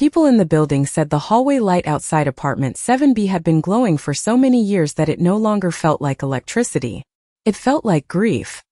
People in the building said the hallway light outside apartment 7B had been glowing for so many years that it no longer felt like electricity. It felt like grief.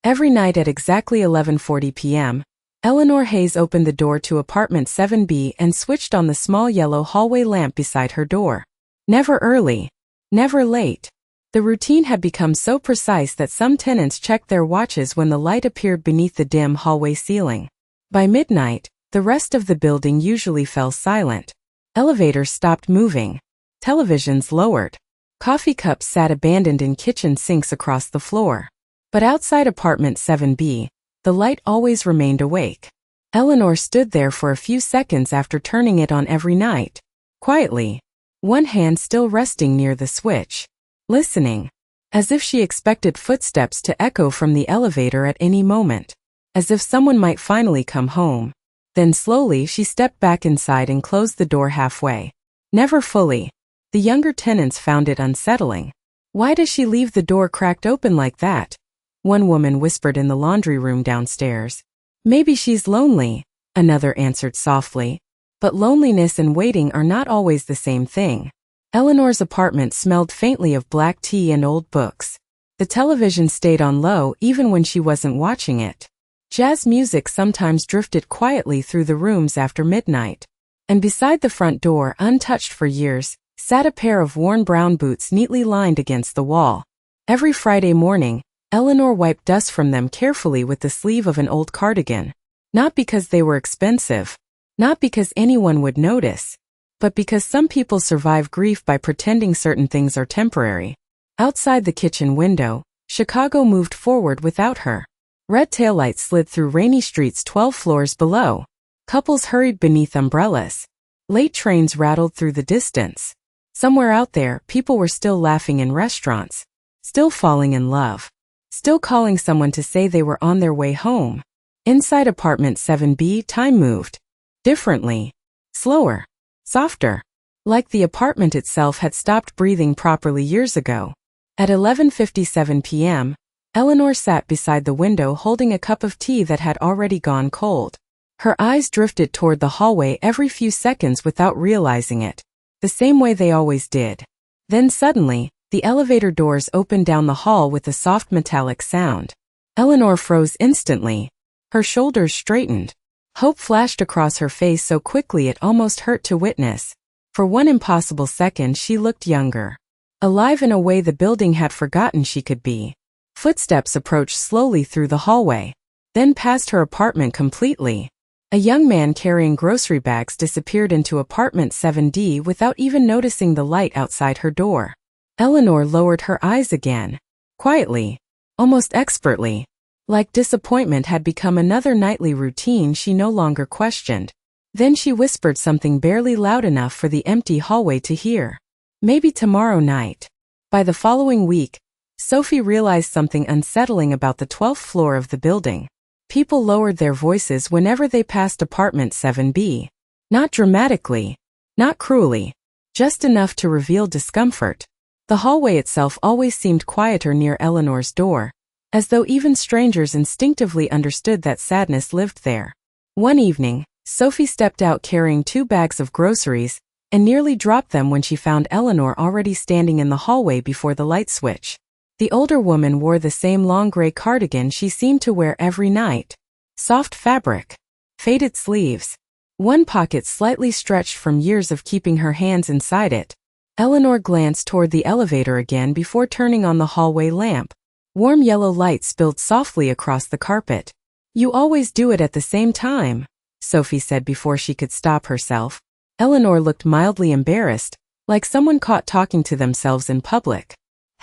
Every night at exactly 11:40 p.m., Eleanor Hayes opened the door to apartment 7B and switched on the small yellow hallway lamp beside her door. Never early, never late. The routine had become so precise that some tenants checked their watches when the light appeared beneath the dim hallway ceiling. By midnight, the rest of the building usually fell silent. Elevators stopped moving. Televisions lowered. Coffee cups sat abandoned in kitchen sinks across the floor. But outside apartment 7B, the light always remained awake. Eleanor stood there for a few seconds after turning it on every night. Quietly, one hand still resting near the switch. Listening. As if she expected footsteps to echo from the elevator at any moment. As if someone might finally come home. Then slowly she stepped back inside and closed the door halfway. Never fully. The younger tenants found it unsettling. Why does she leave the door cracked open like that? One woman whispered in the laundry room downstairs. Maybe she's lonely, another answered softly. But loneliness and waiting are not always the same thing. Eleanor's apartment smelled faintly of black tea and old books. The television stayed on low even when she wasn't watching it. Jazz music sometimes drifted quietly through the rooms after midnight. And beside the front door, untouched for years, sat a pair of worn brown boots neatly lined against the wall. Every Friday morning, Eleanor wiped dust from them carefully with the sleeve of an old cardigan. Not because they were expensive. Not because anyone would notice. But because some people survive grief by pretending certain things are temporary. Outside the kitchen window, Chicago moved forward without her. Red taillights slid through rainy streets 12 floors below. Couples hurried beneath umbrellas. Late trains rattled through the distance. Somewhere out there, people were still laughing in restaurants. Still falling in love. Still calling someone to say they were on their way home. Inside apartment 7B, time moved. Differently. Slower. Softer. Like the apartment itself had stopped breathing properly years ago. At 11:57 p.m., Eleanor sat beside the window holding a cup of tea that had already gone cold. Her eyes drifted toward the hallway every few seconds without realizing it. The same way they always did. Then suddenly, the elevator doors opened down the hall with a soft metallic sound. Eleanor froze instantly. Her shoulders straightened. Hope flashed across her face so quickly it almost hurt to witness. For one impossible second she looked younger. Alive in a way the building had forgotten she could be. Footsteps approached slowly through the hallway. Then past her apartment completely. A young man carrying grocery bags disappeared into apartment 7D without even noticing the light outside her door. Eleanor lowered her eyes again. Quietly. Almost expertly. Like disappointment had become another nightly routine she no longer questioned. Then she whispered something barely loud enough for the empty hallway to hear. Maybe tomorrow night. By the following week, Sophie realized something unsettling about the 12th floor of the building. People lowered their voices whenever they passed apartment 7B. Not dramatically. Not cruelly. Just enough to reveal discomfort. The hallway itself always seemed quieter near Eleanor's door, as though even strangers instinctively understood that sadness lived there. One evening, Sophie stepped out carrying 2 bags of groceries, and nearly dropped them when she found Eleanor already standing in the hallway before the light switch. The older woman wore the same long gray cardigan she seemed to wear every night. Soft fabric. Faded sleeves. One pocket slightly stretched from years of keeping her hands inside it. Eleanor glanced toward the elevator again before turning on the hallway lamp. Warm yellow light spilled softly across the carpet. "You always do it at the same time," Sophie said before she could stop herself. Eleanor looked mildly embarrassed, like someone caught talking to themselves in public.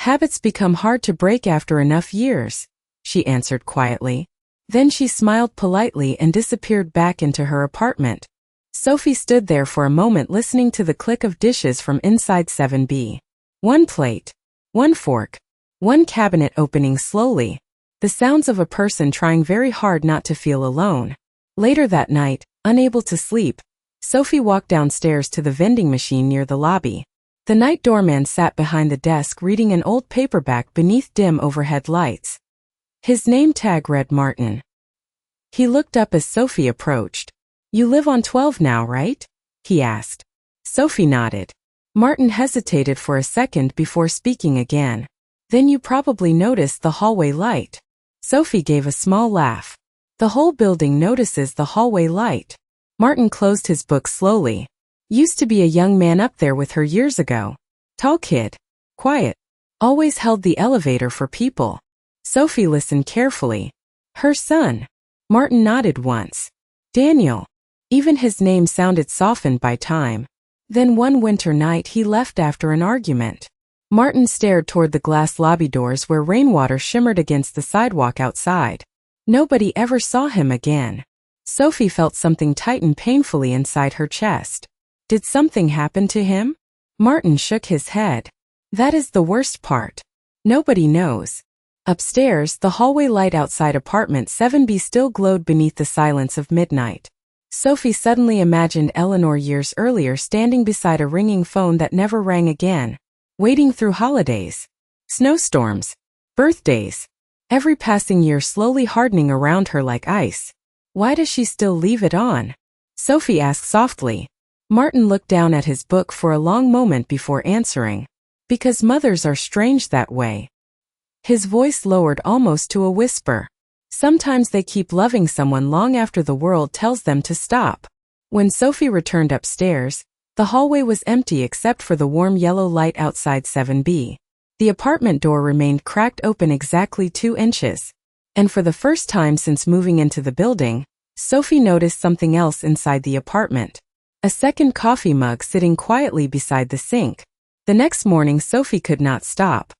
"Habits become hard to break after enough years," she answered quietly. Then she smiled politely and disappeared back into her apartment. Sophie stood there for a moment listening to the click of dishes from inside 7B. One plate. One fork. One cabinet opening slowly. The sounds of a person trying very hard not to feel alone. Later that night, unable to sleep, Sophie walked downstairs to the vending machine near the lobby. The night doorman sat behind the desk reading an old paperback beneath dim overhead lights. His name tag read Martin. He looked up as Sophie approached. "You live on 12 now, right?" he asked. Sophie nodded. Martin hesitated for a second before speaking again. Then you probably noticed the hallway light. Sophie gave a small laugh. The whole building notices the hallway light. Martin closed his book slowly. Used to be a young man up there with her years ago. Tall kid. Quiet. Always held the elevator for people. Sophie listened carefully. Her son. Martin nodded once. Daniel. Even his name sounded softened by time. Then one winter night he left after an argument. Martin stared toward the glass lobby doors where rainwater shimmered against the sidewalk outside. Nobody ever saw him again. Sophie felt something tighten painfully inside her chest. Did something happen to him? Martin shook his head. That is the worst part. Nobody knows. Upstairs, the hallway light outside apartment 7B still glowed beneath the silence of midnight. Sophie suddenly imagined Eleanor years earlier standing beside a ringing phone that never rang again. Waiting through holidays, snowstorms, birthdays, every passing year slowly hardening around her like ice. Why does she still leave it on? Sophie asked softly. Martin looked down at his book for a long moment before answering. Because mothers are strange that way. His voice lowered almost to a whisper. Sometimes they keep loving someone long after the world tells them to stop. When Sophie returned upstairs, the hallway was empty except for the warm yellow light outside 7B. The apartment door remained cracked open exactly 2 inches. And for the first time since moving into the building, Sophie noticed something else inside the apartment. A second coffee mug sitting quietly beside the sink. The next morning Sophie could not stop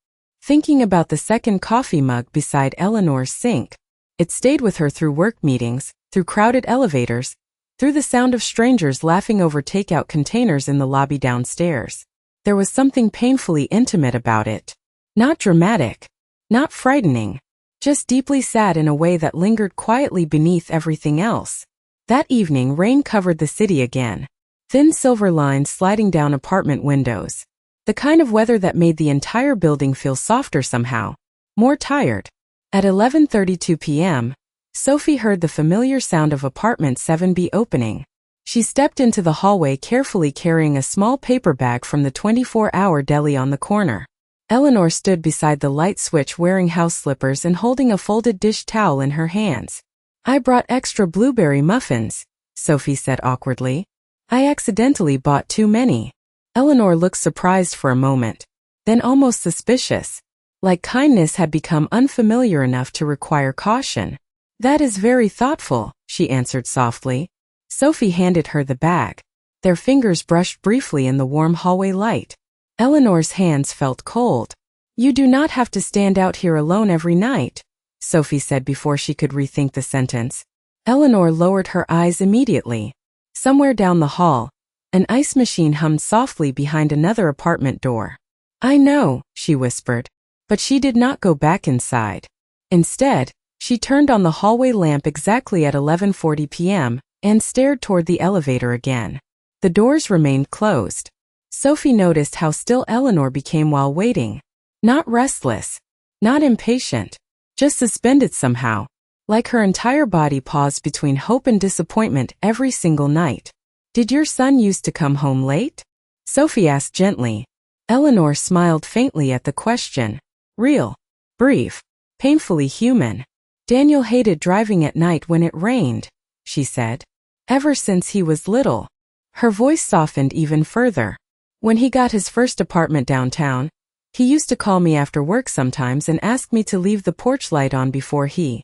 thinking about the second coffee mug beside Eleanor's sink. It stayed with her through work meetings, through crowded elevators, through the sound of strangers laughing over takeout containers in the lobby downstairs. There was something painfully intimate about it. Not dramatic. Not frightening. Just deeply sad in a way that lingered quietly beneath everything else. That evening rain covered the city again. Thin silver lines sliding down apartment windows. The kind of weather that made the entire building feel softer somehow. More tired. At 11:32 p.m., Sophie heard the familiar sound of apartment 7B opening. She stepped into the hallway carefully carrying a small paper bag from the 24-hour deli on the corner. Eleanor stood beside the light switch wearing house slippers and holding a folded dish towel in her hands. I brought extra blueberry muffins, Sophie said awkwardly. I accidentally bought too many. Eleanor looked surprised for a moment, then almost suspicious. Like kindness had become unfamiliar enough to require caution. That is very thoughtful, she answered softly. Sophie handed her the bag. Their fingers brushed briefly in the warm hallway light. Eleanor's hands felt cold. You do not have to stand out here alone every night, Sophie said before she could rethink the sentence. Eleanor lowered her eyes immediately. Somewhere down the hall, an ice machine hummed softly behind another apartment door. I know, she whispered. But she did not go back inside. Instead, she turned on the hallway lamp exactly at 11:40 p.m. and stared toward the elevator again. The doors remained closed. Sophie noticed how still Eleanor became while waiting. Not restless. Not impatient. Just suspended somehow. Like her entire body paused between hope and disappointment every single night. Did your son used to come home late? Sophie asked gently. Eleanor smiled faintly at the question. Real. Brief. Painfully human. Daniel hated driving at night when it rained, she said. Ever since he was little. Her voice softened even further. When he got his first apartment downtown, he used to call me after work sometimes and ask me to leave the porch light on before he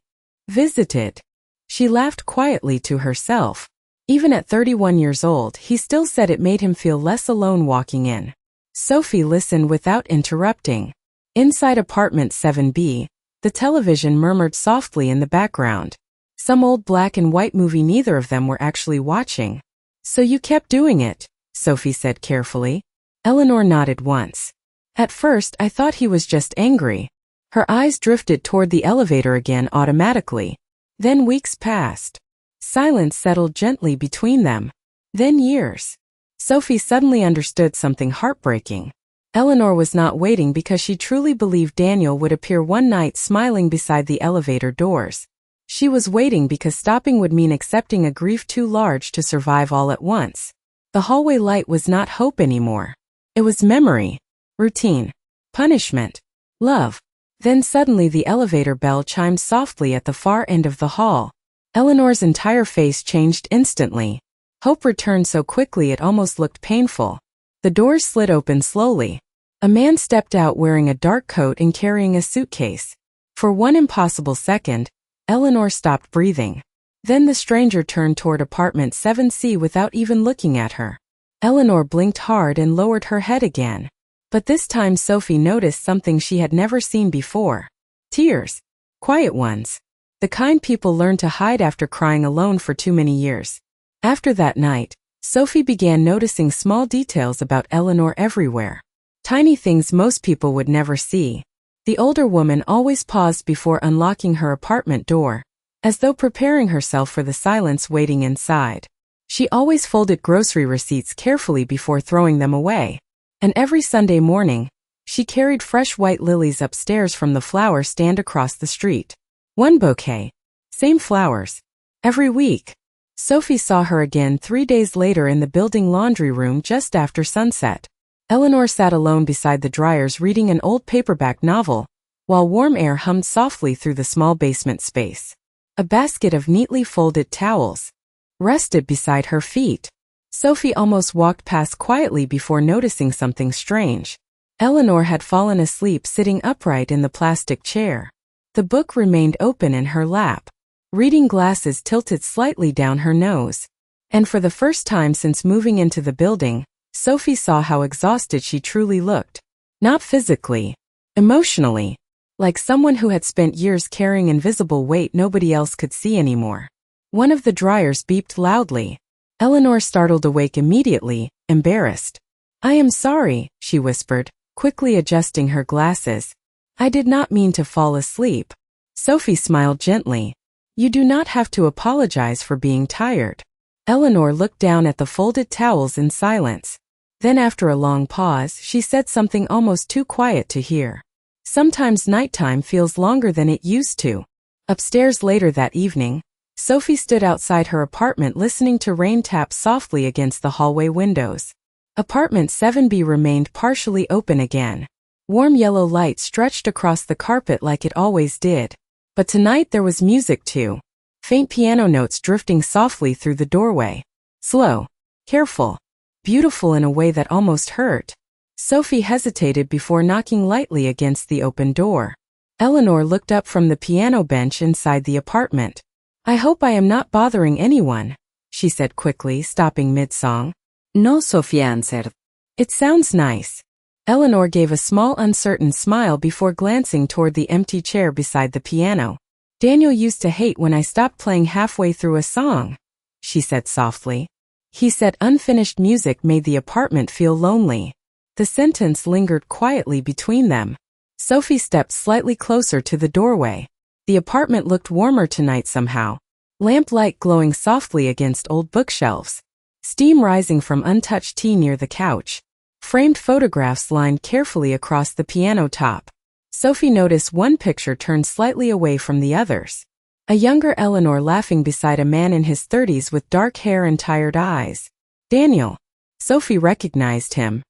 visited. She laughed quietly to herself. Even at 31 years old, he still said it made him feel less alone walking in. Sophie listened without interrupting. Inside apartment 7B, the television murmured softly in the background. Some old black and white movie neither of them were actually watching. So you kept doing it, Sophie said carefully. Eleanor nodded once. At first I thought he was just angry. Her eyes drifted toward the elevator again automatically. Then weeks passed. Silence settled gently between them. Then years. Sophie suddenly understood something heartbreaking. Eleanor was not waiting because she truly believed Daniel would appear one night smiling beside the elevator doors. She was waiting because stopping would mean accepting a grief too large to survive all at once. The hallway light was not hope anymore. It was memory, routine, punishment, love. Then suddenly the elevator bell chimed softly at the far end of the hall. Eleanor's entire face changed instantly. Hope returned so quickly it almost looked painful. The doors slid open slowly. A man stepped out wearing a dark coat and carrying a suitcase. For one impossible second, Eleanor stopped breathing. Then the stranger turned toward apartment 7C without even looking at her. Eleanor blinked hard and lowered her head again. But this time Sophie noticed something she had never seen before. Tears. Quiet ones. The kind people learn to hide after crying alone for too many years. After that night, Sophie began noticing small details about Eleanor everywhere. Tiny things most people would never see. The older woman always paused before unlocking her apartment door, as though preparing herself for the silence waiting inside. She always folded grocery receipts carefully before throwing them away. And every Sunday morning, she carried fresh white lilies upstairs from the flower stand across the street. One bouquet. Same flowers. Every week. Sophie saw her again 3 days later in the building laundry room just after sunset. Eleanor sat alone beside the dryers reading an old paperback novel, while warm air hummed softly through the small basement space. A basket of neatly folded towels rested beside her feet. Sophie almost walked past quietly before noticing something strange. Eleanor had fallen asleep sitting upright in the plastic chair. The book remained open in her lap. Reading glasses tilted slightly down her nose. And for the first time since moving into the building, Sophie saw how exhausted she truly looked. Not physically, emotionally. Like someone who had spent years carrying invisible weight nobody else could see anymore. One of the dryers beeped loudly. Eleanor startled awake immediately, embarrassed. "I am sorry," she whispered, quickly adjusting her glasses. "I did not mean to fall asleep." Sophie smiled gently. "You do not have to apologize for being tired." Eleanor looked down at the folded towels in silence. Then after a long pause, she said something almost too quiet to hear. "Sometimes nighttime feels longer than it used to." Upstairs later that evening, Sophie stood outside her apartment listening to rain tap softly against the hallway windows. Apartment 7B remained partially open again. Warm yellow light stretched across the carpet like it always did. But tonight there was music too. Faint piano notes drifting softly through the doorway. Slow, careful, beautiful in a way that almost hurt. Sophie hesitated before knocking lightly against the open door. Eleanor looked up from the piano bench inside the apartment. "I hope I am not bothering anyone," she said quickly, stopping mid-song. "No," Sophie answered. "It sounds nice." Eleanor gave a small uncertain smile before glancing toward the empty chair beside the piano. "Daniel used to hate when I stopped playing halfway through a song," she said softly. He said unfinished music made the apartment feel lonely. The sentence lingered quietly between them. Sophie stepped slightly closer to the doorway. The apartment looked warmer tonight somehow. Lamplight glowing softly against old bookshelves. Steam rising from untouched tea near the couch. Framed photographs lined carefully across the piano top. Sophie noticed one picture turned slightly away from the others. A younger Eleanor laughing beside a man in his 30s with dark hair and tired eyes. Daniel. Sophie recognized him.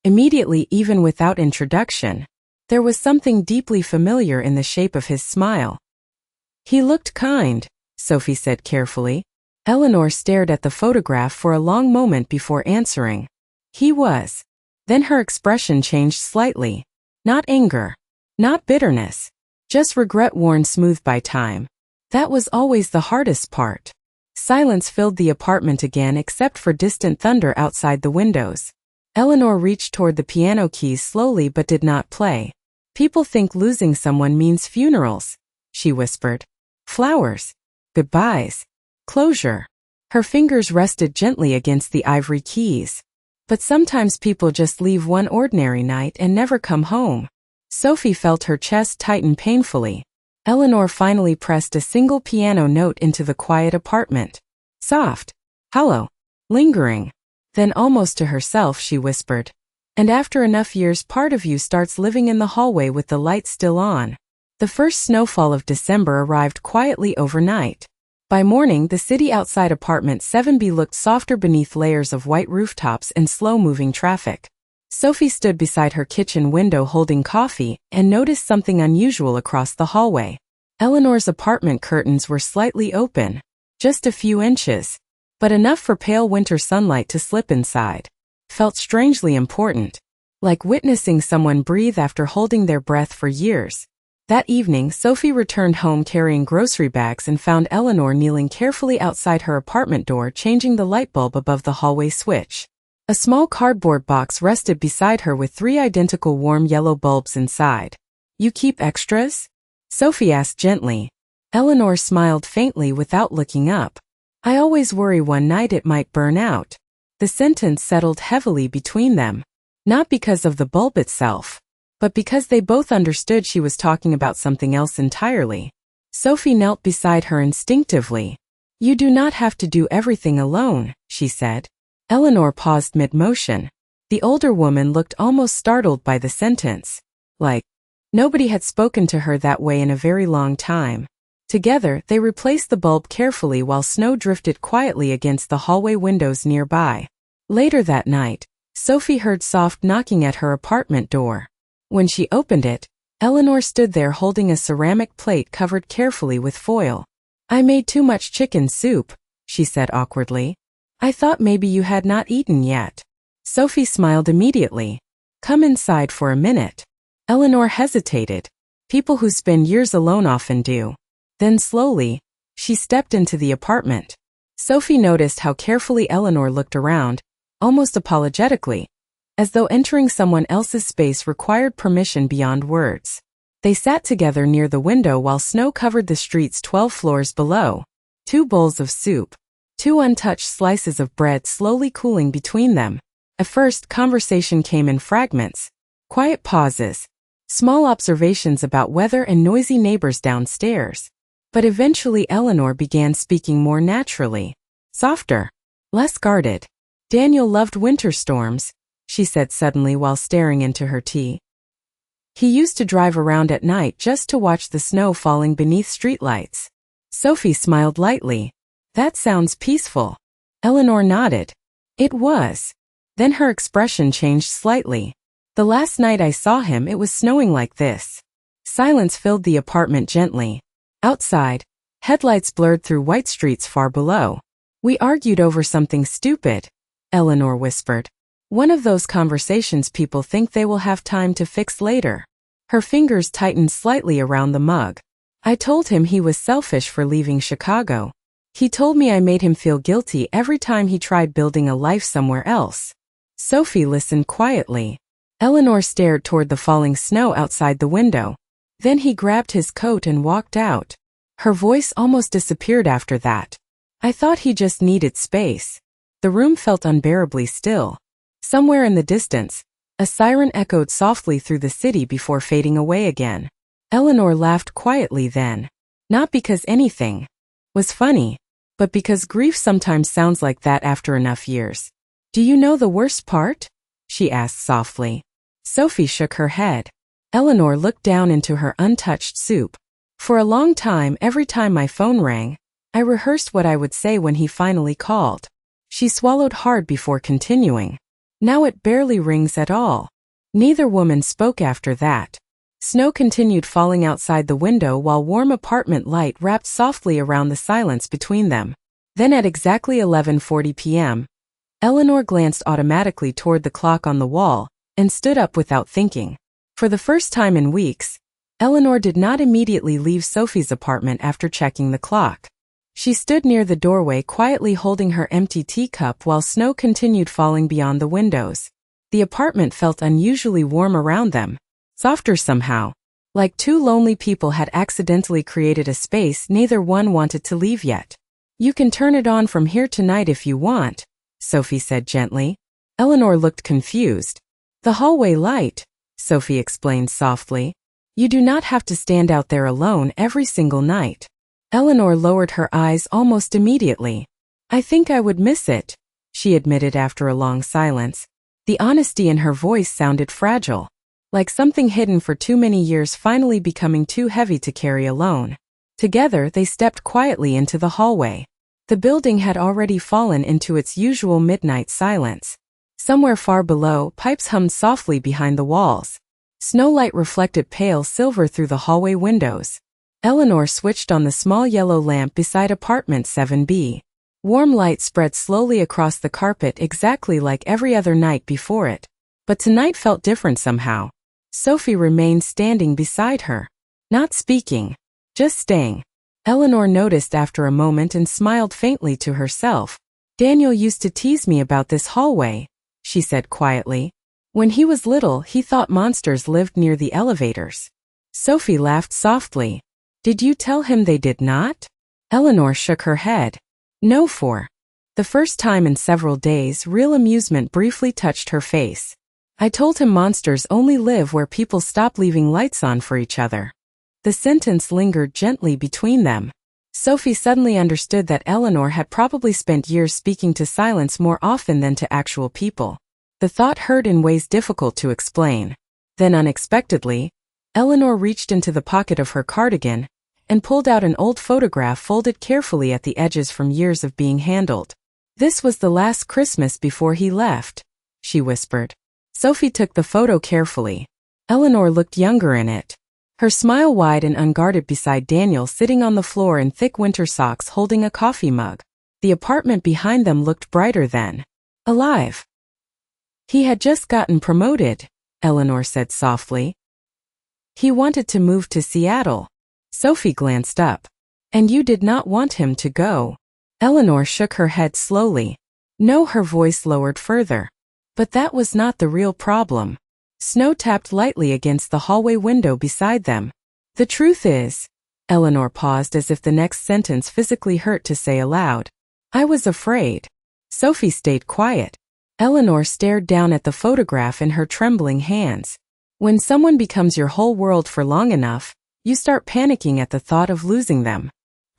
Immediately, even without introduction. There was something deeply familiar in the shape of his smile. "He looked kind," Sophie said carefully. Eleanor stared at the photograph for a long moment before answering. "He was." Then her expression changed slightly. Not anger. Not bitterness. Just regret worn smooth by time. That was always the hardest part. Silence filled the apartment again except for distant thunder outside the windows. Eleanor reached toward the piano keys slowly but did not play. "People think losing someone means funerals," she whispered. "Flowers. Goodbyes. Closure." Her fingers rested gently against the ivory keys. "But sometimes people just leave one ordinary night and never come home." Sophie felt her chest tighten painfully. Eleanor finally pressed a single piano note into the quiet apartment. Soft, hollow, lingering. Then almost to herself she whispered, "And after enough years part of you starts living in the hallway with the light still on." The first snowfall of December arrived quietly overnight. By morning, the city outside apartment 7B looked softer beneath layers of white rooftops and slow-moving traffic. Sophie stood beside her kitchen window holding coffee and noticed something unusual across the hallway. Eleanor's apartment curtains were slightly open, just a few inches, but enough for pale winter sunlight to slip inside. Felt strangely important, like witnessing someone breathe after holding their breath for years. That evening, Sophie returned home carrying grocery bags and found Eleanor kneeling carefully outside her apartment door changing the light bulb above the hallway switch. A small cardboard box rested beside her with 3 identical warm yellow bulbs inside. "You keep extras?" Sophie asked gently. Eleanor smiled faintly without looking up. "I always worry one night it might burn out." The sentence settled heavily between them, not because of the bulb itself, but because they both understood she was talking about something else entirely. Sophie knelt beside her instinctively. "You do not have to do everything alone," she said. Eleanor paused mid-motion. The older woman looked almost startled by the sentence. Like, nobody had spoken to her that way in a very long time. Together, they replaced the bulb carefully while snow drifted quietly against the hallway windows nearby. Later that night, Sophie heard soft knocking at her apartment door. When she opened it, Eleanor stood there holding a ceramic plate covered carefully with foil. "I made too much chicken soup," she said awkwardly. "I thought maybe you had not eaten yet." Sophie smiled immediately. "Come inside for a minute." Eleanor hesitated. People who spend years alone often do. Then slowly, she stepped into the apartment. Sophie noticed how carefully Eleanor looked around, almost apologetically, as though entering someone else's space required permission beyond words. They sat together near the window while snow covered the streets 12 floors below. 2 bowls of soup, 2 untouched slices of bread slowly cooling between them. At first, conversation came in fragments. Quiet pauses, small observations about weather and noisy neighbors downstairs. But eventually Eleanor began speaking more naturally. Softer, less guarded. "Daniel loved winter storms," she said suddenly while staring into her tea. "He used to drive around at night just to watch the snow falling beneath streetlights." Sophie smiled lightly. "That sounds peaceful." Eleanor nodded. It was. Then her expression changed slightly. "The last night I saw him it was snowing like this." Silence filled the apartment gently. Outside, headlights blurred through white streets far below. "We argued over something stupid," Eleanor whispered. "One of those conversations people think they will have time to fix later." Her fingers tightened slightly around the mug. "I told him he was selfish for leaving Chicago. He told me I made him feel guilty every time he tried building a life somewhere else." Sophie listened quietly. Eleanor stared toward the falling snow outside the window. Then he grabbed his coat and walked out. Her voice almost disappeared after that. "I thought he just needed space." The room felt unbearably still. Somewhere in the distance, a siren echoed softly through the city before fading away again. Eleanor laughed quietly then. Not because anything was funny, but because grief sometimes sounds like that after enough years. "Do you know the worst part?" she asked softly. Sophie shook her head. Eleanor looked down into her untouched soup. "For a long time, every time my phone rang, I rehearsed what I would say when he finally called." She swallowed hard before continuing. "Now it barely rings at all." Neither woman spoke after that. Snow continued falling outside the window while warm apartment light wrapped softly around the silence between them. Then at exactly 11:40 p.m., Eleanor glanced automatically toward the clock on the wall and stood up without thinking. For the first time in weeks, Eleanor did not immediately leave Sophie's apartment after checking the clock. She stood near the doorway quietly holding her empty teacup while snow continued falling beyond the windows. The apartment felt unusually warm around them, softer somehow, like 2 lonely people had accidentally created a space neither one wanted to leave yet. "You can turn it on from here tonight if you want," Sophie said gently. Eleanor looked confused. "The hallway light," Sophie explained softly. "You do not have to stand out there alone every single night." Eleanor lowered her eyes almost immediately. "I think I would miss it," she admitted after a long silence. The honesty in her voice sounded fragile, like something hidden for too many years finally becoming too heavy to carry alone. Together, they stepped quietly into the hallway. The building had already fallen into its usual midnight silence. Somewhere far below, pipes hummed softly behind the walls. Snowlight reflected pale silver through the hallway windows. Eleanor switched on the small yellow lamp beside apartment 7B. Warm light spread slowly across the carpet exactly like every other night before it. But tonight felt different somehow. Sophie remained standing beside her. Not speaking. Just staying. Eleanor noticed after a moment and smiled faintly to herself. Daniel used to tease me about this hallway, she said quietly. When he was little, he thought monsters lived near the elevators. Sophie laughed softly. Did you tell him they did not? Eleanor shook her head. No, for the first time in several days, real amusement briefly touched her face. I told him monsters only live where people stop leaving lights on for each other. The sentence lingered gently between them. Sophie suddenly understood that Eleanor had probably spent years speaking to silence more often than to actual people. The thought hurt in ways difficult to explain. Then unexpectedly, Eleanor reached into the pocket of her cardigan and pulled out an old photograph folded carefully at the edges from years of being handled. This was the last Christmas before he left, she whispered. Sophie took the photo carefully. Eleanor looked younger in it. Her smile wide and unguarded beside Daniel sitting on the floor in thick winter socks holding a coffee mug. The apartment behind them looked brighter then. Alive. He had just gotten promoted, Eleanor said softly. He wanted to move to Seattle. Sophie glanced up. And you did not want him to go. Eleanor shook her head slowly. No, her voice lowered further. But that was not the real problem. Snow tapped lightly against the hallway window beside them. The truth is, Eleanor paused as if the next sentence physically hurt to say aloud. I was afraid. Sophie stayed quiet. Eleanor stared down at the photograph in her trembling hands. When someone becomes your whole world for long enough, you start panicking at the thought of losing them.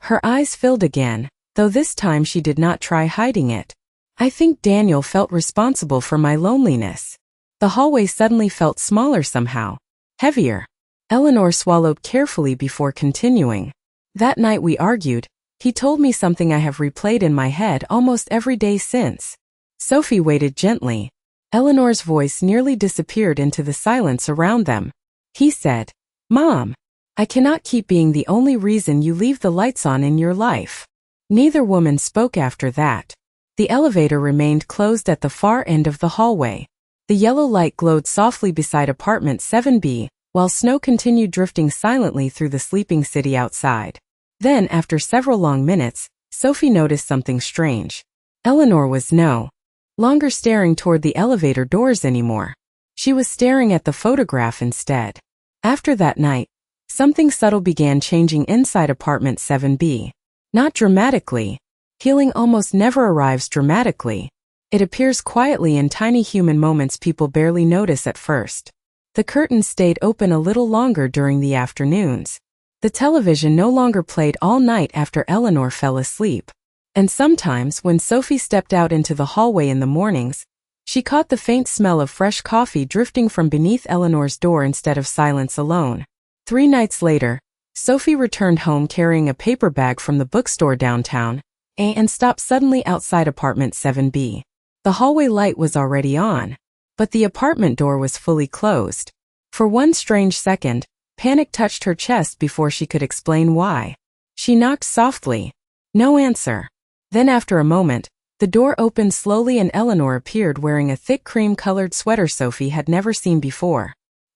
Her eyes filled again, though this time she did not try hiding it. I think Daniel felt responsible for my loneliness. The hallway suddenly felt smaller somehow. Heavier. Eleanor swallowed carefully before continuing. That night we argued. He told me something I have replayed in my head almost every day since. Sophie waited gently. Eleanor's voice nearly disappeared into the silence around them. He said, Mom, I cannot keep being the only reason you leave the lights on in your life. Neither woman spoke after that. The elevator remained closed at the far end of the hallway. The yellow light glowed softly beside apartment 7B, while snow continued drifting silently through the sleeping city outside. Then, after several long minutes, Sophie noticed something strange. Eleanor was no longer staring toward the elevator doors anymore. She was staring at the photograph instead. After that night, something subtle began changing inside apartment 7B. Not dramatically. Healing almost never arrives dramatically. It appears quietly in tiny human moments people barely notice at first. The curtains stayed open a little longer during the afternoons. The television no longer played all night after Eleanor fell asleep. And sometimes, when Sophie stepped out into the hallway in the mornings, she caught the faint smell of fresh coffee drifting from beneath Eleanor's door instead of silence alone. 3 nights later, Sophie returned home carrying a paper bag from the bookstore downtown, and stopped suddenly outside apartment 7B. The hallway light was already on, but the apartment door was fully closed. For one strange second, panic touched her chest before she could explain why. She knocked softly. No answer. Then after a moment, the door opened slowly and Eleanor appeared wearing a thick cream-colored sweater Sophie had never seen before.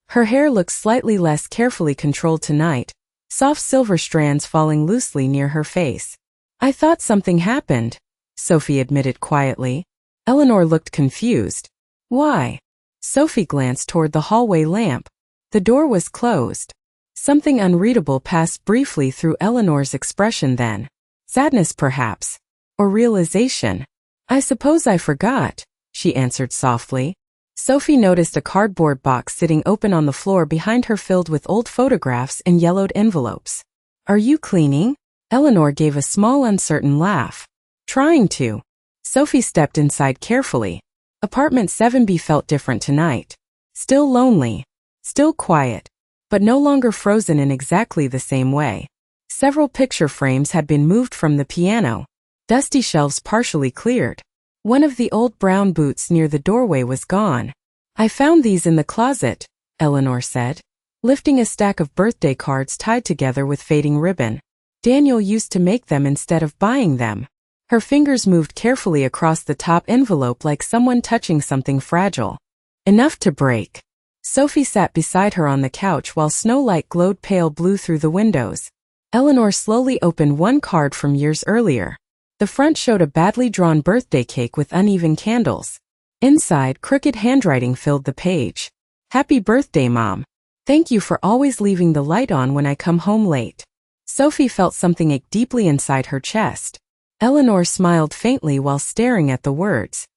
Her hair looked slightly less carefully controlled tonight, soft silver strands falling loosely near her face. I thought something happened, Sophie admitted quietly. Eleanor looked confused. Why? Sophie glanced toward the hallway lamp. The door was closed. Something unreadable passed briefly through Eleanor's expression then. Sadness perhaps. Or realization. I suppose I forgot, she answered softly. Sophie noticed a cardboard box sitting open on the floor behind her filled with old photographs and yellowed envelopes. Are you cleaning? Eleanor gave a small uncertain laugh. Trying to. Sophie stepped inside carefully. Apartment 7B felt different tonight. Still lonely. Still quiet. But no longer frozen in exactly the same way. Several picture frames had been moved from the piano, dusty shelves partially cleared. One of the old brown boots near the doorway was gone. I found these in the closet, Eleanor said, lifting a stack of birthday cards tied together with fading ribbon. Daniel used to make them instead of buying them. Her fingers moved carefully across the top envelope like someone touching something fragile. Enough to break. Sophie sat beside her on the couch while snowlight glowed pale blue through the windows. Eleanor slowly opened one card from years earlier. The front showed a badly drawn birthday cake with uneven candles. Inside, crooked handwriting filled the page. Happy birthday, Mom. Thank you for always leaving the light on when I come home late. Sophie felt something ache deeply inside her chest. Eleanor smiled faintly while staring at the words.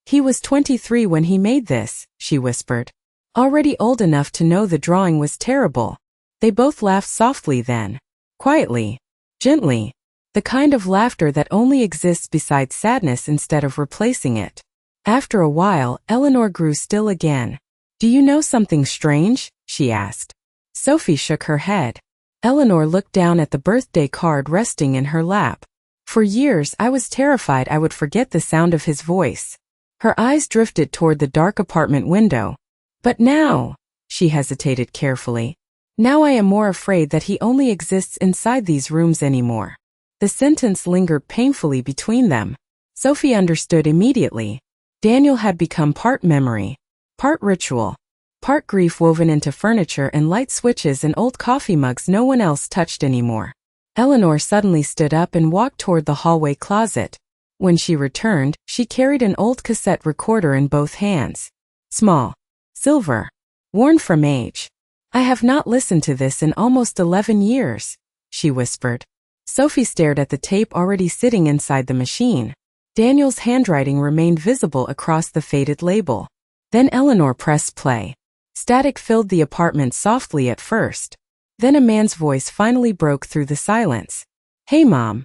He was 23 when he made this, she whispered. Already old enough to know the drawing was terrible. They both laughed softly then. Quietly. Gently. The kind of laughter that only exists beside sadness instead of replacing it. After a while, Eleanor grew still again. Do you know something strange? She asked. Sophie shook her head. Eleanor looked down at the birthday card resting in her lap. For years I was terrified I would forget the sound of his voice. Her eyes drifted toward the dark apartment window. But now, she hesitated carefully. Now I am more afraid that he only exists inside these rooms anymore. The sentence lingered painfully between them. Sophie understood immediately. Daniel had become part memory, part ritual, part grief woven into furniture and light switches and old coffee mugs no one else touched anymore. Eleanor suddenly stood up and walked toward the hallway closet. When she returned, she carried an old cassette recorder in both hands. Small. Silver. Worn from age. I have not listened to this in almost 11 years, she whispered. Sophie stared at the tape already sitting inside the machine. Daniel's handwriting remained visible across the faded label. Then Eleanor pressed play. Static filled the apartment softly at first. Then a man's voice finally broke through the silence. Hey, Mom.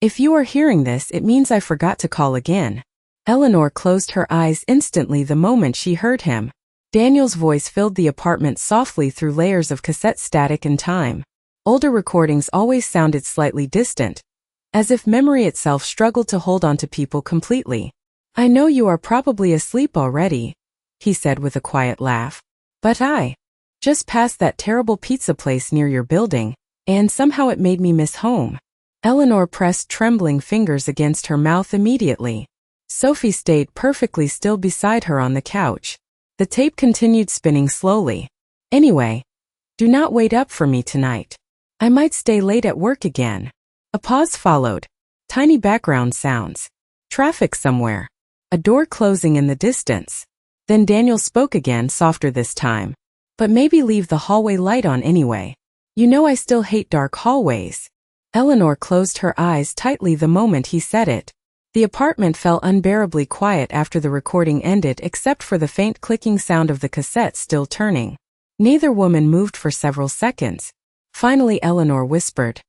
If you are hearing this, it means I forgot to call again. Eleanor closed her eyes instantly the moment she heard him. Daniel's voice filled the apartment softly through layers of cassette static and time. Older recordings always sounded slightly distant, as if memory itself struggled to hold on to people completely. I know you are probably asleep already, he said with a quiet laugh. But I just passed that terrible pizza place near your building, and somehow it made me miss home. Eleanor pressed trembling fingers against her mouth immediately. Sophie stayed perfectly still beside her on the couch. The tape continued spinning slowly. Anyway, do not wait up for me tonight. I might stay late at work again. A pause followed. Tiny background sounds. Traffic somewhere. A door closing in the distance. Then Daniel spoke again, softer this time. But maybe leave the hallway light on anyway. You know I still hate dark hallways. Eleanor closed her eyes tightly the moment he said it. The apartment felt unbearably quiet after the recording ended except for the faint clicking sound of the cassette still turning. Neither woman moved for several seconds. Finally Eleanor whispered.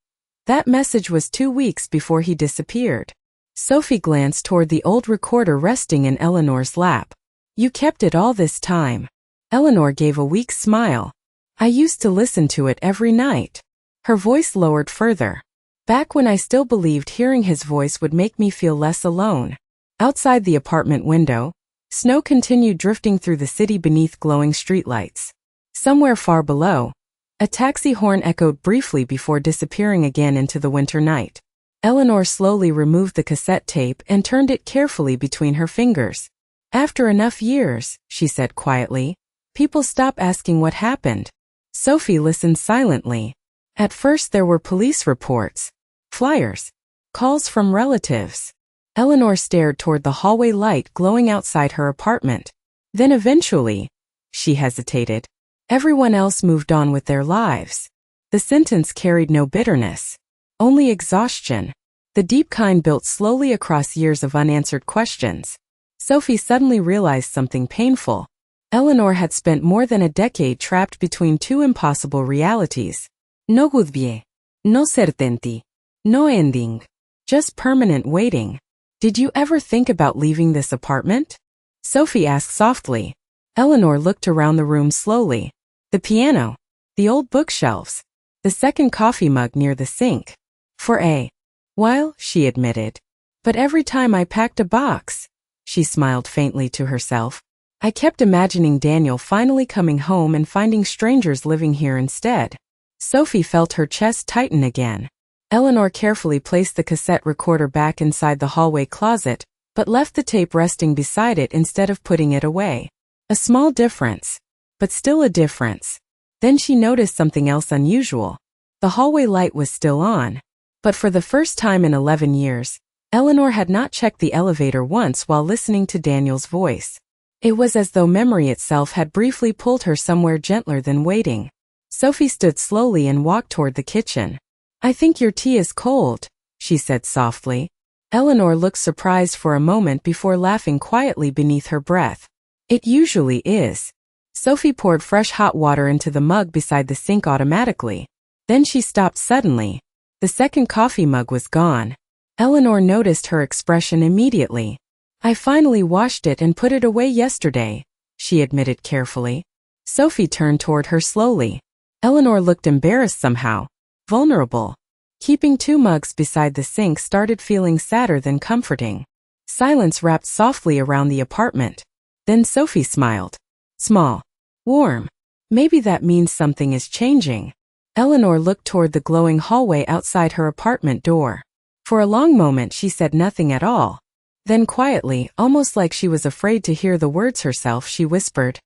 That message was 2 weeks before he disappeared. Sophie glanced toward the old recorder resting in Eleanor's lap. You kept it all this time. Eleanor gave a weak smile. I used to listen to it every night. Her voice lowered further. Back when I still believed hearing his voice would make me feel less alone. Outside the apartment window, snow continued drifting through the city beneath glowing streetlights. Somewhere far below, a taxi horn echoed briefly before disappearing again into the winter night. Eleanor slowly removed the cassette tape and turned it carefully between her fingers. After enough years, she said quietly, people stop asking what happened. Sophie listened silently. At first there were police reports, flyers, calls from relatives. Eleanor stared toward the hallway light glowing outside her apartment. Then eventually, she hesitated. Everyone else moved on with their lives. The sentence carried no bitterness, only exhaustion. The deep kind built slowly across years of unanswered questions. Sophie suddenly realized something painful. Eleanor had spent more than a decade trapped between two impossible realities. No goodbye, no certainty, no ending, just permanent waiting. Did you ever think about leaving this apartment? Sophie asked softly. Eleanor looked around the room slowly. The piano, the old bookshelves, the second coffee mug near the sink. For a while, she admitted. But every time I packed a box, she smiled faintly to herself, I kept imagining Daniel finally coming home and finding strangers living here instead. Sophie felt her chest tighten again. Eleanor carefully placed the cassette recorder back inside the hallway closet, but left the tape resting beside it instead of putting it away. A small difference, but still a difference. Then she noticed something else unusual. The hallway light was still on. But for the first time in 11 years, Eleanor had not checked the elevator once while listening to Daniel's voice. It was as though memory itself had briefly pulled her somewhere gentler than waiting. Sophie stood slowly and walked toward the kitchen. I think your tea is cold, she said softly. Eleanor looked surprised for a moment before laughing quietly beneath her breath. It usually is. Sophie poured fresh hot water into the mug beside the sink automatically. Then she stopped suddenly. The second coffee mug was gone. Eleanor noticed her expression immediately. I finally washed it and put it away yesterday, she admitted carefully. Sophie turned toward her slowly. Eleanor looked embarrassed somehow. Vulnerable. Keeping two mugs beside the sink started feeling sadder than comforting. Silence wrapped softly around the apartment. Then Sophie smiled. Small. Warm. Maybe that means something is changing. Eleanor looked toward the glowing hallway outside her apartment door. For a long moment she said nothing at all. Then quietly, almost like she was afraid to hear the words herself, she whispered,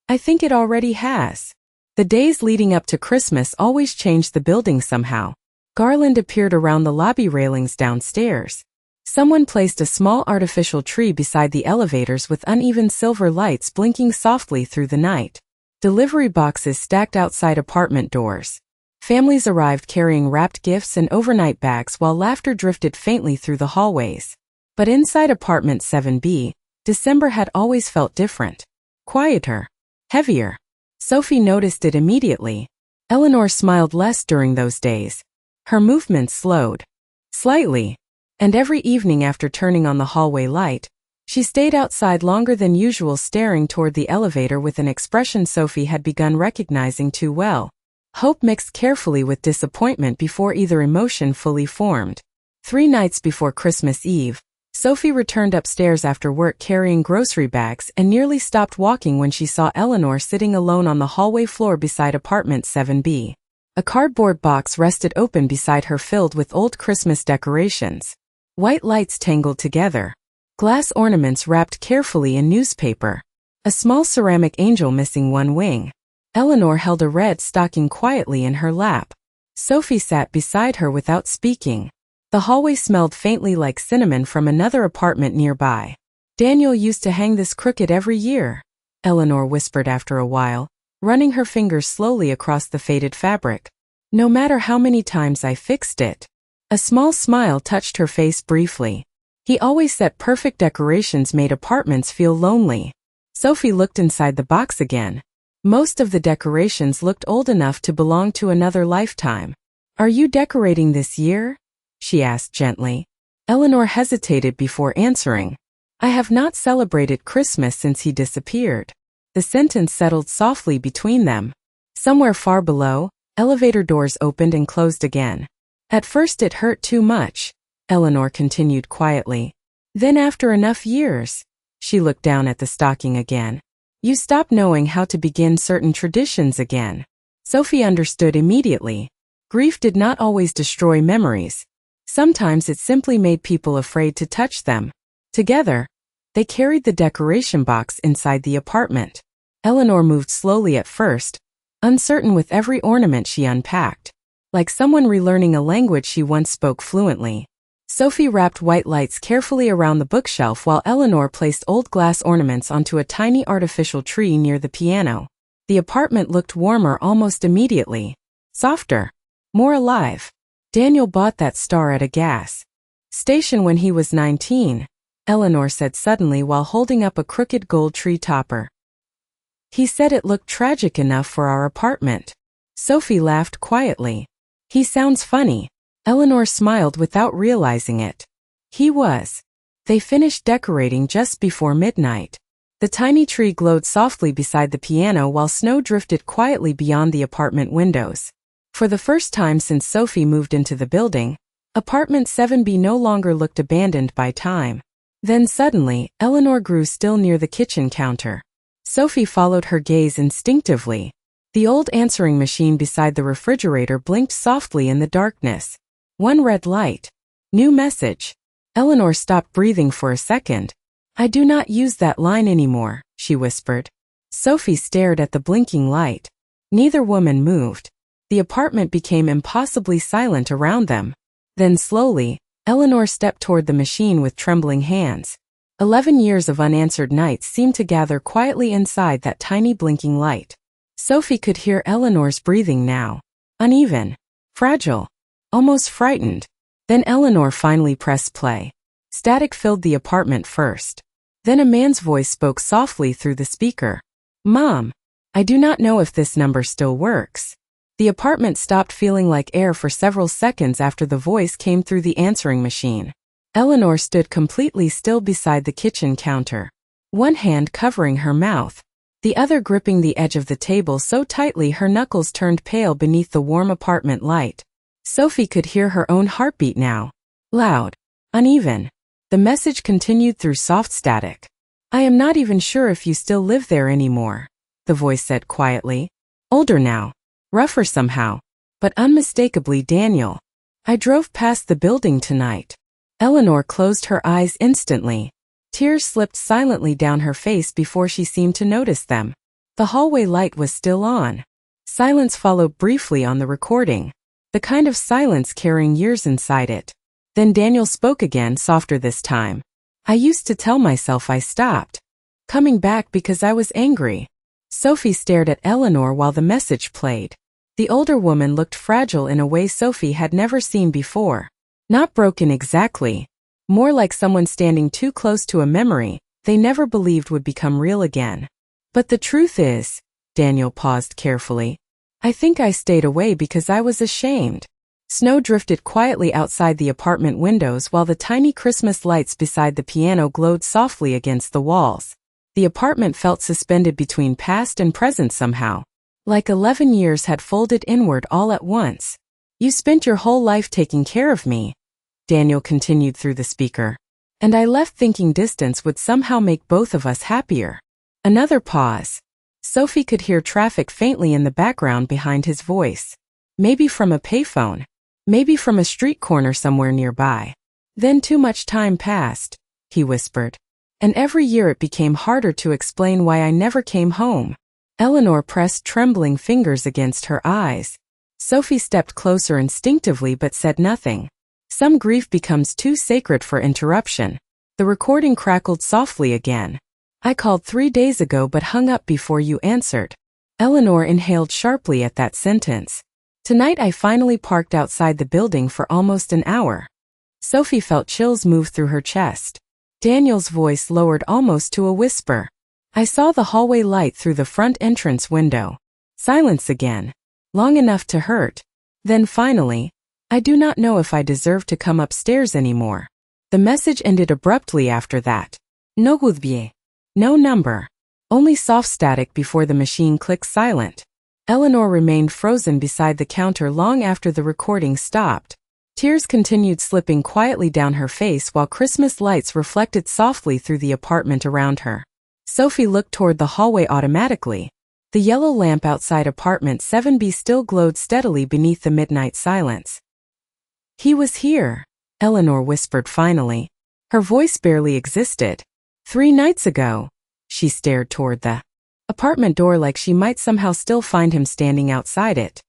I think it already has. The days leading up to Christmas always changed the building somehow. Garland appeared around the lobby railings downstairs. Someone placed a small artificial tree beside the elevators with uneven silver lights blinking softly through the night. Delivery boxes stacked outside apartment doors. Families arrived carrying wrapped gifts and overnight bags while laughter drifted faintly through the hallways. But inside apartment 7B, December had always felt different. Quieter. Heavier. Sophie noticed it immediately. Eleanor smiled less during those days. Her movements slowed. Slightly. And every evening after turning on the hallway light, she stayed outside longer than usual staring toward the elevator with an expression Sophie had begun recognizing too well. Hope mixed carefully with disappointment before either emotion fully formed. 3 nights before Christmas Eve, Sophie returned upstairs after work carrying grocery bags and nearly stopped walking when she saw Eleanor sitting alone on the hallway floor beside apartment 7B. A cardboard box rested open beside her filled with old Christmas decorations. White lights tangled together. Glass ornaments wrapped carefully in newspaper. A small ceramic angel missing one wing. Eleanor held a red stocking quietly in her lap. Sophie sat beside her without speaking. The hallway smelled faintly like cinnamon from another apartment nearby. Daniel used to hang this crooked every year, Eleanor whispered after a while, running her fingers slowly across the faded fabric. No matter how many times I fixed it. A small smile touched her face briefly. He always said perfect decorations made apartments feel lonely. Sophie looked inside the box again. Most of the decorations looked old enough to belong to another lifetime. Are you decorating this year? She asked gently. Eleanor hesitated before answering. I have not celebrated Christmas since he disappeared. The sentence settled softly between them. Somewhere far below, elevator doors opened and closed again. At first it hurt too much, Eleanor continued quietly. Then after enough years, she looked down at the stocking again. You stop knowing how to begin certain traditions again. Sophie understood immediately. Grief did not always destroy memories. Sometimes it simply made people afraid to touch them. Together, they carried the decoration box inside the apartment. Eleanor moved slowly at first, uncertain with every ornament she unpacked. Like someone relearning a language she once spoke fluently. Sophie wrapped white lights carefully around the bookshelf while Eleanor placed old glass ornaments onto a tiny artificial tree near the piano. The apartment looked warmer almost immediately. Softer. More alive. Daniel bought that star at a gas station when he was 19, Eleanor said suddenly while holding up a crooked gold tree topper. He said it looked tragic enough for our apartment. Sophie laughed quietly. He sounds funny. Eleanor smiled without realizing it. He was. They finished decorating just before midnight. The tiny tree glowed softly beside the piano while snow drifted quietly beyond the apartment windows. For the first time since Sophie moved into the building, apartment 7B no longer looked abandoned by time. Then suddenly, Eleanor grew still near the kitchen counter. Sophie followed her gaze instinctively. The old answering machine beside the refrigerator blinked softly in the darkness. One red light. New message. Eleanor stopped breathing for a second. "I do not use that line anymore," she whispered. Sophie stared at the blinking light. Neither woman moved. The apartment became impossibly silent around them. Then slowly, Eleanor stepped toward the machine with trembling hands. 11 years of unanswered nights seemed to gather quietly inside that tiny blinking light. Sophie could hear Eleanor's breathing now. Uneven. Fragile. Almost frightened. Then Eleanor finally pressed play. Static filled the apartment first. Then a man's voice spoke softly through the speaker. "Mom, I do not know if this number still works." The apartment stopped feeling like air for several seconds after the voice came through the answering machine. Eleanor stood completely still beside the kitchen counter, one hand covering her mouth, the other gripping the edge of the table so tightly her knuckles turned pale beneath the warm apartment light. Sophie could hear her own heartbeat now. Loud. Uneven. The message continued through soft static. "I am not even sure if you still live there anymore," the voice said quietly. "Older now. Rougher somehow. But unmistakably Daniel. I drove past the building tonight." Eleanor closed her eyes instantly. Tears slipped silently down her face before she seemed to notice them. The hallway light was still on. Silence followed briefly on the recording. The kind of silence carrying years inside it. Then Daniel spoke again, softer this time. "I used to tell myself I stopped coming back because I was angry." Sophie stared at Eleanor while the message played. The older woman looked fragile in a way Sophie had never seen before. Not broken exactly. More like someone standing too close to a memory they never believed would become real again. "But the truth is," Daniel paused carefully, "I think I stayed away because I was ashamed." Snow drifted quietly outside the apartment windows while the tiny Christmas lights beside the piano glowed softly against the walls. The apartment felt suspended between past and present somehow. Like 11 years had folded inward all at once. "You spent your whole life taking care of me," Daniel continued through the speaker. "And I left thinking distance would somehow make both of us happier." Another pause. Sophie could hear traffic faintly in the background behind his voice. Maybe from a payphone. Maybe from a street corner somewhere nearby. "Then too much time passed," he whispered. "And every year it became harder to explain why I never came home." Eleanor pressed trembling fingers against her eyes. Sophie stepped closer instinctively but said nothing. Some grief becomes too sacred for interruption. The recording crackled softly again. "I called 3 days ago but hung up before you answered." Eleanor inhaled sharply at that sentence. "Tonight I finally parked outside the building for almost an hour." Sophie felt chills move through her chest. Daniel's voice lowered almost to a whisper. "I saw the hallway light through the front entrance window." Silence again. Long enough to hurt. Then finally, "I do not know if I deserve to come upstairs anymore." The message ended abruptly after that. No goodbye. No number. Only soft static before the machine clicked silent. Eleanor remained frozen beside the counter long after the recording stopped. Tears continued slipping quietly down her face while Christmas lights reflected softly through the apartment around her. Sophie looked toward the hallway automatically. The yellow lamp outside apartment 7B still glowed steadily beneath the midnight silence. "He was here," Eleanor whispered finally. Her voice barely existed. 3 nights ago." She stared toward the apartment door like she might somehow still find him standing outside it.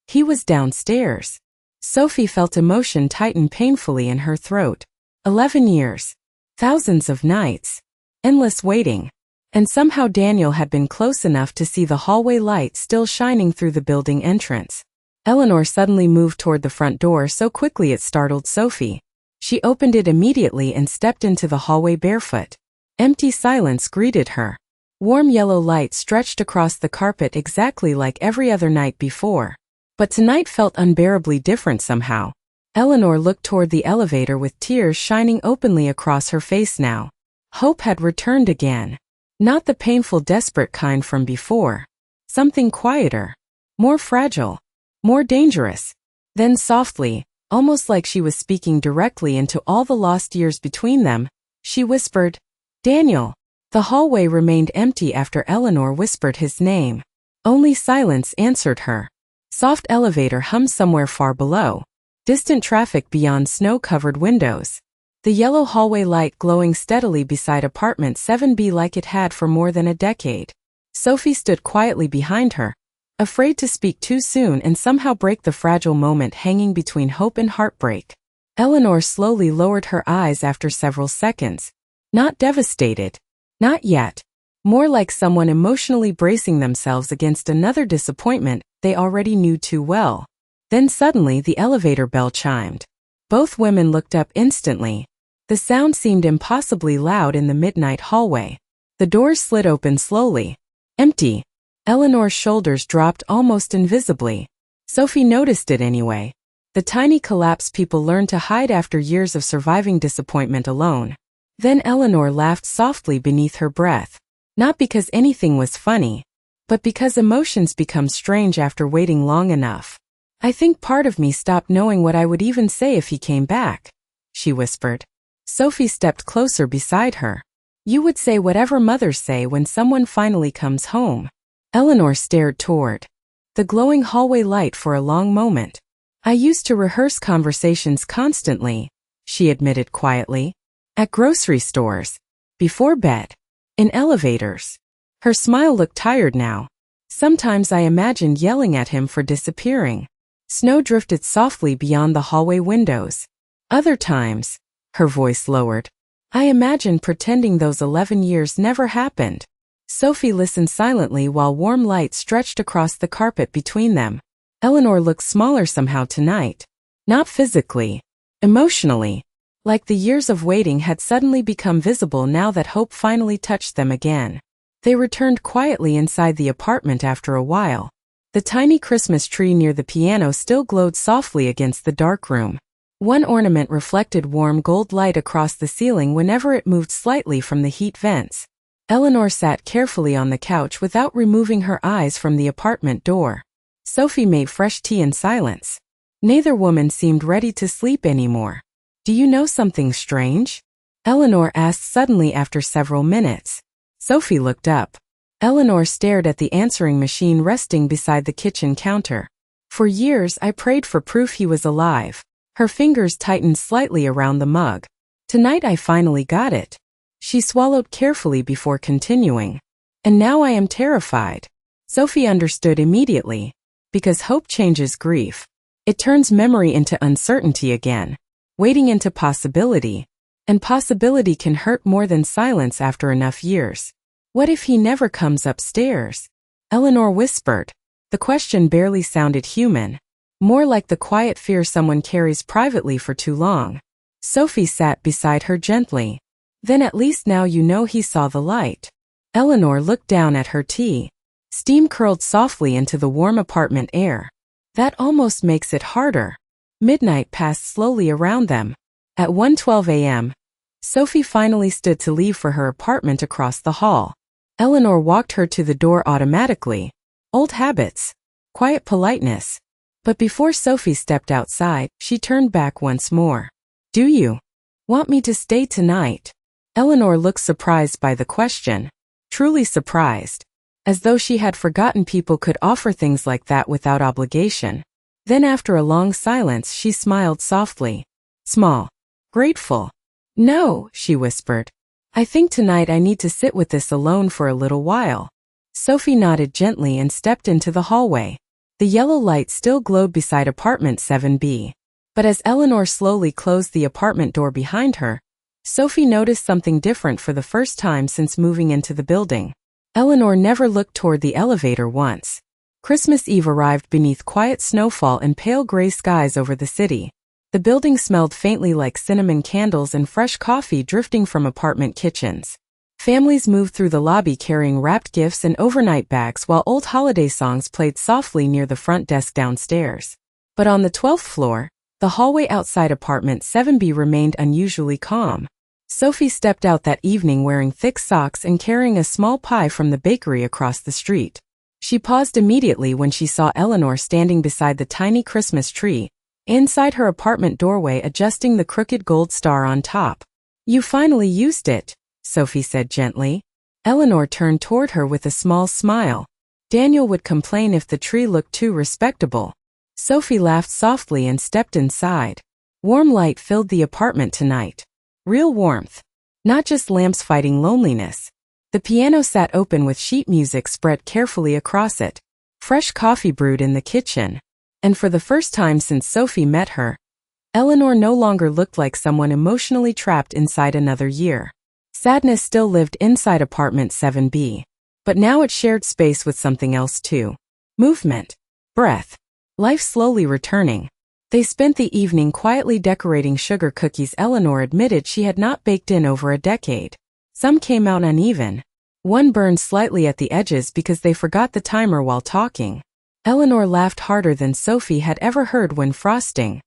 "He was downstairs." Sophie felt emotion tighten painfully in her throat. 11 years. Thousands of nights. Endless waiting. And somehow Daniel had been close enough to see the hallway light still shining through the building entrance. Eleanor suddenly moved toward the front door so quickly it startled Sophie. She opened it immediately and stepped into the hallway barefoot. Empty silence greeted her. Warm yellow light stretched across the carpet exactly like every other night before. But tonight felt unbearably different somehow. Eleanor looked toward the elevator with tears shining openly across her face now. Hope had returned again. Not the painful, desperate kind from before. Something quieter. More fragile. More dangerous. Then softly, almost like she was speaking directly into all the lost years between them, she whispered, "Daniel." The hallway remained empty after Eleanor whispered his name. Only silence answered her. Soft elevator hummed somewhere far below. Distant traffic beyond snow-covered windows. The yellow hallway light glowing steadily beside apartment 7B like it had for more than a decade. Sophie stood quietly behind her, afraid to speak too soon and somehow break the fragile moment hanging between hope and heartbreak. Eleanor slowly lowered her eyes after several seconds. Not devastated. Not yet. More like someone emotionally bracing themselves against another disappointment they already knew too well. Then suddenly the elevator bell chimed. Both women looked up instantly. The sound seemed impossibly loud in the midnight hallway. The doors slid open slowly. Empty. Eleanor's shoulders dropped almost invisibly. Sophie noticed it anyway. The tiny collapse people learn to hide after years of surviving disappointment alone. Then Eleanor laughed softly beneath her breath. Not because anything was funny, but because emotions become strange after waiting long enough. "I think part of me stopped knowing what I would even say if he came back," she whispered. Sophie stepped closer beside her. "You would say whatever mothers say when someone finally comes home." Eleanor stared toward the glowing hallway light for a long moment. "I used to rehearse conversations constantly," she admitted quietly. "At grocery stores. Before bed. In elevators." Her smile looked tired now. "Sometimes I imagined yelling at him for disappearing." Snow drifted softly beyond the hallway windows. "Other times," her voice lowered, "I imagined pretending those 11 years never happened." Sophie listened silently while warm light stretched across the carpet between them. Eleanor looked smaller somehow tonight. Not physically. Emotionally. Like the years of waiting had suddenly become visible now that hope finally touched them again. They returned quietly inside the apartment after a while. The tiny Christmas tree near the piano still glowed softly against the dark room. One ornament reflected warm gold light across the ceiling whenever it moved slightly from the heat vents. Eleanor sat carefully on the couch without removing her eyes from the apartment door. Sophie made fresh tea in silence. Neither woman seemed ready to sleep anymore. "Do you know something strange?" Eleanor asked suddenly after several minutes. Sophie looked up. Eleanor stared at the answering machine resting beside the kitchen counter. "For years I prayed for proof he was alive." Her fingers tightened slightly around the mug. "Tonight I finally got it." She swallowed carefully before continuing. "And now I am terrified." Sophie understood immediately. Because hope changes grief. It turns memory into uncertainty again. Waiting into possibility. And possibility can hurt more than silence after enough years. "What if he never comes upstairs?" Eleanor whispered. The question barely sounded human. More like the quiet fear someone carries privately for too long. Sophie sat beside her gently. "Then at least now you know he saw the light." Eleanor looked down at her tea. Steam curled softly into the warm apartment air. "That almost makes it harder." Midnight passed slowly around them. At 1:12 a.m., Sophie finally stood to leave for her apartment across the hall. Eleanor walked her to the door automatically. Old habits. Quiet politeness. But before Sophie stepped outside, she turned back once more. "Do you want me to stay tonight?" Eleanor looked surprised by the question. Truly surprised. As though she had forgotten people could offer things like that without obligation. Then after a long silence she smiled softly. Small. Grateful. "No," she whispered. "I think tonight I need to sit with this alone for a little while." Sophie nodded gently and stepped into the hallway. The yellow light still glowed beside apartment 7B. But as Eleanor slowly closed the apartment door behind her, Sophie noticed something different for the first time since moving into the building. Eleanor never looked toward the elevator once. Christmas Eve arrived beneath quiet snowfall and pale gray skies over the city. The building smelled faintly like cinnamon candles and fresh coffee drifting from apartment kitchens. Families moved through the lobby carrying wrapped gifts and overnight bags while old holiday songs played softly near the front desk downstairs. But on the 12th floor, the hallway outside apartment 7B remained unusually calm. Sophie stepped out that evening wearing thick socks and carrying a small pie from the bakery across the street. She paused immediately when she saw Eleanor standing beside the tiny Christmas tree, inside her apartment doorway adjusting the crooked gold star on top. "You finally used it," Sophie said gently. Eleanor turned toward her with a small smile. Daniel would complain if the tree looked too respectable. Sophie laughed softly and stepped inside. Warm light filled the apartment tonight. Real warmth. Not just lamps fighting loneliness. The piano sat open with sheet music spread carefully across it. Fresh coffee brewed in the kitchen. And for the first time since Sophie met her, Eleanor no longer looked like someone emotionally trapped inside another year. Sadness still lived inside apartment 7B. But now it shared space with something else too. Movement. Breath. Life slowly returning. They spent the evening quietly decorating sugar cookies Eleanor admitted she had not baked in over a decade. Some came out uneven. One burned slightly at the edges because they forgot the timer while talking. Eleanor laughed harder than Sophie had ever heard when frosting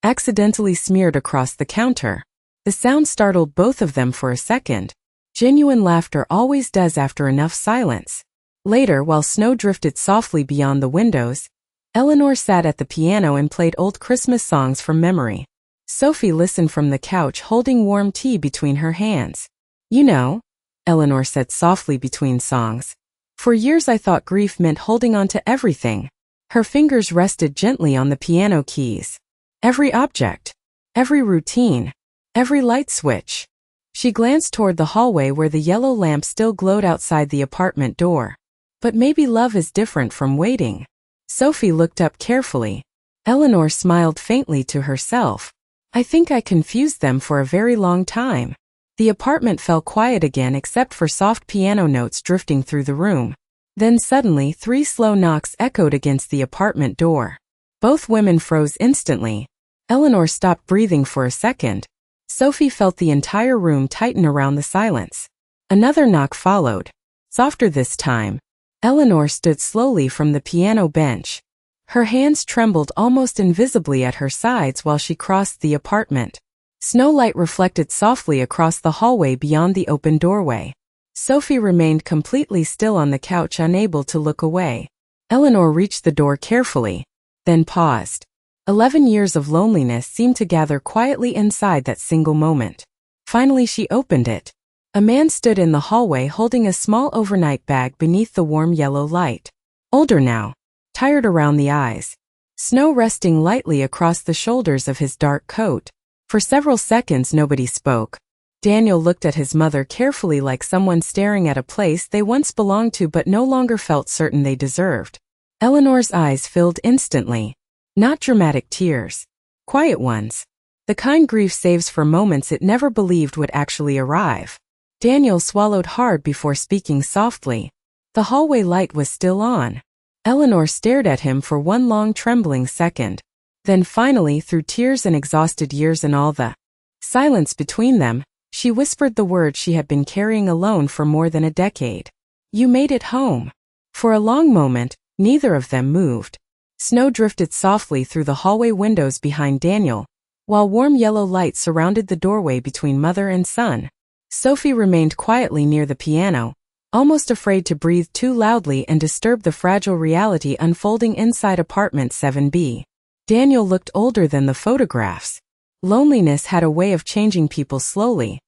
accidentally smeared across the counter. The sound startled both of them for a second. Genuine laughter always does after enough silence. Later, while snow drifted softly beyond the windows, Eleanor sat at the piano and played old Christmas songs from memory. Sophie listened from the couch holding warm tea between her hands. "You know," Eleanor said softly between songs, "for years I thought grief meant holding on to everything." Her fingers rested gently on the piano keys. Every object. Every routine. Every light switch. She glanced toward the hallway where the yellow lamp still glowed outside the apartment door. But maybe love is different from waiting. Sophie looked up carefully. Eleanor smiled faintly to herself. "I think I confused them for a very long time." The apartment fell quiet again except for soft piano notes drifting through the room. Then suddenly 3 slow knocks echoed against the apartment door. Both women froze instantly. Eleanor stopped breathing for a second. Sophie felt the entire room tighten around the silence. Another knock followed. Softer this time. Eleanor stood slowly from the piano bench. Her hands trembled almost invisibly at her sides while she crossed the apartment. Snowlight reflected softly across the hallway beyond the open doorway. Sophie remained completely still on the couch, unable to look away. Eleanor reached the door carefully, then paused. 11 years of loneliness seemed to gather quietly inside that single moment. Finally she opened it. A man stood in the hallway holding a small overnight bag beneath the warm yellow light. Older now. Tired around the eyes. Snow resting lightly across the shoulders of his dark coat. For several seconds nobody spoke. Daniel looked at his mother carefully, like someone staring at a place they once belonged to but no longer felt certain they deserved. Eleanor's eyes filled instantly. Not dramatic tears. Quiet ones. The kind grief saves for moments it never believed would actually arrive. Daniel swallowed hard before speaking softly. The hallway light was still on. Eleanor stared at him for one long trembling second. Then finally, through tears and exhausted years and all the silence between them, she whispered the words she had been carrying alone for more than a decade. "You made it home." For a long moment, neither of them moved. Snow drifted softly through the hallway windows behind Daniel, while warm yellow light surrounded the doorway between mother and son. Sophie remained quietly near the piano, almost afraid to breathe too loudly and disturb the fragile reality unfolding inside apartment 7B. Daniel looked older than the photographs. Loneliness had a way of changing people slowly.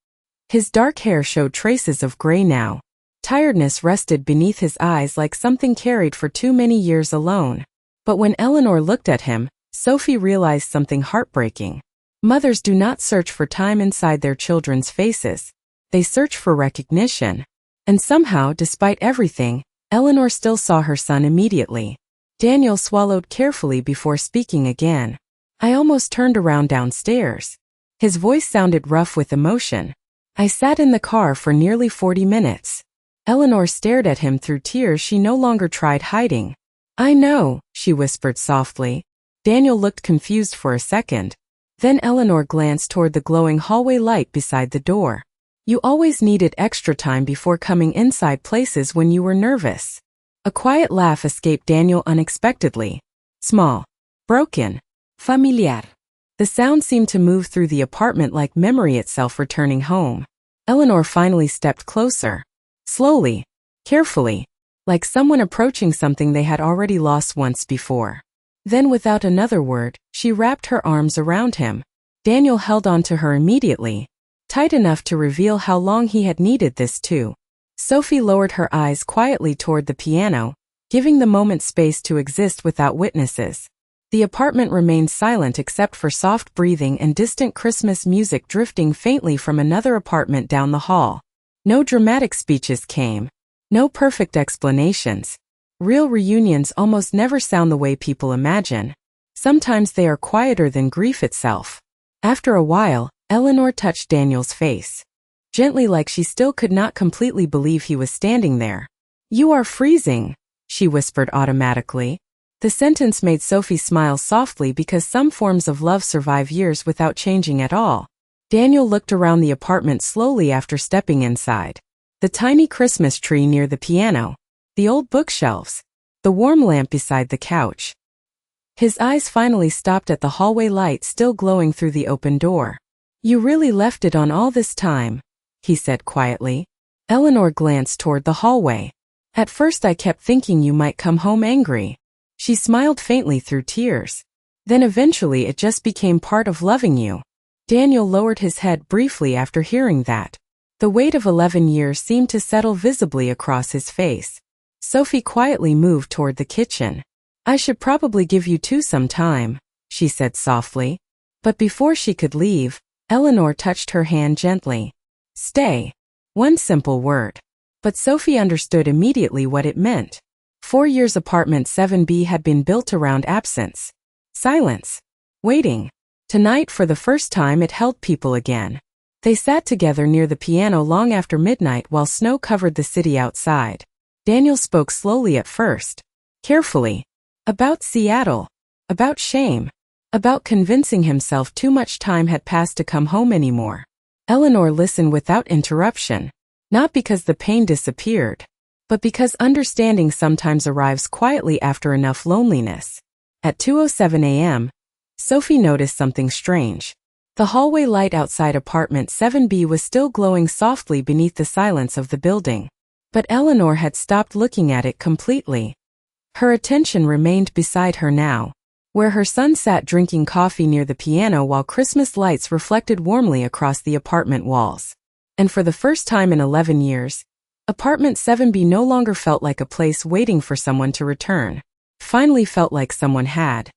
His dark hair showed traces of gray now. Tiredness rested beneath his eyes like something carried for too many years alone. But when Eleanor looked at him, Sophie realized something heartbreaking. Mothers do not search for time inside their children's faces. They search for recognition. And somehow, despite everything, Eleanor still saw her son immediately. Daniel swallowed carefully before speaking again. "I almost turned around downstairs." His voice sounded rough with emotion. "I sat in the car for nearly 40 minutes. Eleanor stared at him through tears she no longer tried hiding. "I know," she whispered softly. Daniel looked confused for a second. Then Eleanor glanced toward the glowing hallway light beside the door. "You always needed extra time before coming inside places when you were nervous." A quiet laugh escaped Daniel unexpectedly. Small. Broken. Familiar. The sound seemed to move through the apartment like memory itself returning home. Eleanor finally stepped closer. Slowly. Carefully. like someone approaching something they had already lost once before. Then without another word, she wrapped her arms around him. Daniel held on to her immediately, tight enough to reveal how long he had needed this too. Sophie lowered her eyes quietly toward the piano, giving the moment space to exist without witnesses. The apartment remained silent except for soft breathing and distant Christmas music drifting faintly from another apartment down the hall. No dramatic speeches came. No perfect explanations. Real reunions almost never sound the way people imagine. Sometimes they are quieter than grief itself. After a while, Eleanor touched Daniel's face. Gently, like she still could not completely believe he was standing there. "You are freezing," she whispered automatically. The sentence made Sophie smile softly because some forms of love survive years without changing at all. Daniel looked around the apartment slowly after stepping inside. The tiny Christmas tree near the piano, the old bookshelves, the warm lamp beside the couch. His eyes finally stopped at the hallway light still glowing through the open door. "You really left it on all this time," he said quietly. Eleanor glanced toward the hallway. "At first I kept thinking you might come home angry." She smiled faintly through tears. "Then eventually it just became part of loving you." Daniel lowered his head briefly after hearing that. The weight of 11 years seemed to settle visibly across his face. Sophie quietly moved toward the kitchen. "I should probably give you two some time," she said softly. But before she could leave, Eleanor touched her hand gently. "Stay." One simple word. But Sophie understood immediately what it meant. 4 years apartment 7B had been built around absence. Silence. Waiting. Tonight, for the first time, it held people again. They sat together near the piano long after midnight while snow covered the city outside. Daniel spoke slowly at first. Carefully. About Seattle. About shame. About convincing himself too much time had passed to come home anymore. Eleanor listened without interruption. Not because the pain disappeared, but because understanding sometimes arrives quietly after enough loneliness. At 2:07 a.m., Sophie noticed something strange. The hallway light outside apartment 7B was still glowing softly beneath the silence of the building. But Eleanor had stopped looking at it completely. Her attention remained beside her now, where her son sat drinking coffee near the piano while Christmas lights reflected warmly across the apartment walls. And for the first time in 11 years, apartment 7B no longer felt like a place waiting for someone to return. Finally felt like someone had.